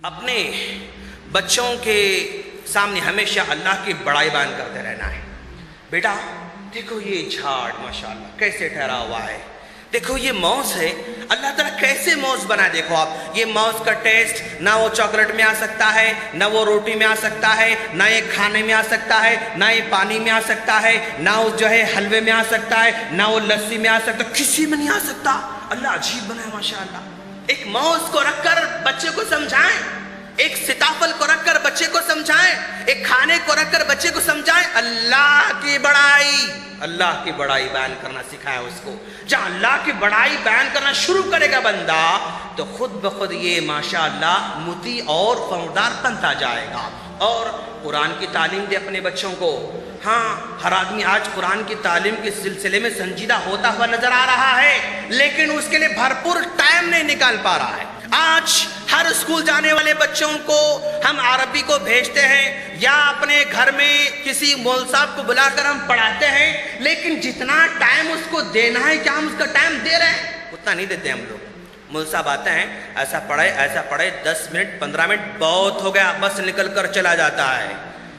اپنے بچوں کے سامنے ہمیشہ اللہ کی بڑائی بیان کرتے رہنا ہے۔ بیٹا دیکھو یہ جھاڑ ماشاءاللہ کیسے ٹھہرا ہوا ہے، دیکھو یہ موز ہے، اللہ تعالیٰ کیسے موز بنا، دیکھو آپ یہ موز کا ٹیسٹ نہ وہ چاکلیٹ میں آ سکتا ہے، نہ وہ روٹی میں آ سکتا ہے، نہ یہ کھانے میں آ سکتا ہے، نہ یہ پانی میں آ سکتا ہے، نہ وہ جو ہے حلوے میں آ سکتا ہے، نہ وہ لسی میں آ سکتا، کسی میں نہیں آ سکتا۔ اللہ عجیب بنا ہے ماشاءاللہ۔ ایک موز کو رکھ کر بچے کو سمجھائیں، ایک سیتاپھل کو رکھ کر بچے کو سمجھائیں، ایک کھانے کو رکھ کر بچے کو سمجھائیں اللہ کی بڑائی بیان کرنا سکھائیں اس کو۔ جہاں اللہ کی بڑائی بیان کرنا شروع کرے گا بندہ تو خود بخود یہ ماشاءاللہ مطیع اور فرمانبردار بنتا جائے گا۔ اور قرآن کی تعلیم دے اپنے بچوں کو۔ ہاں ہر آدمی آج قرآن کی تعلیم کے سلسلے میں سنجیدہ ہوتا ہوا نظر آ رہا ہے، لیکن اس کے لیے بھرپور ٹائم نہیں نکال پا رہا ہے۔ آج ہر اسکول جانے والے بچوں کو ہم عربی کو بھیجتے ہیں یا اپنے گھر میں کسی مول صاحب کو بلا کر ہم پڑھاتے ہیں، لیکن جتنا ٹائم اس کو دینا ہے کیا ہم اس کا ٹائم دے رہے ہیں؟ اتنا نہیں دیتے ہم لوگ۔ مول صاحب آتے ہیں ایسا پڑھے 10 منٹ 15 منٹ بہت ہو گیا، بس نکل کر چلا جاتا ہے۔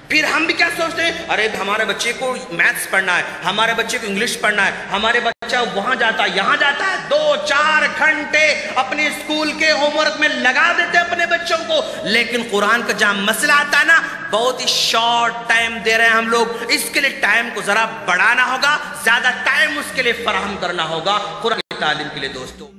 پھر ہم بھی کیا سوچتے ہیں، ارے ہمارے بچے کو میتھس پڑھنا ہے، ہمارے بچے کو انگلش پڑھنا ہے، ہمارے بچہ وہاں جاتا ہے یہاں جاتا ہے، 2-4 گھنٹے اپنے اسکول کے ہوم ورک میں لگا دیتے ہیں اپنے بچوں کو، لیکن قرآن کا جہاں مسئلہ آتا ہے نا بہت ہی شارٹ ٹائم دے رہے ہیں ہم لوگ۔ اس کے لیے ٹائم کو ذرا بڑھانا ہوگا، زیادہ ٹائم اس کے لیے فراہم کرنا ہوگا قرآن کی تعلیم کے لیے دوستو۔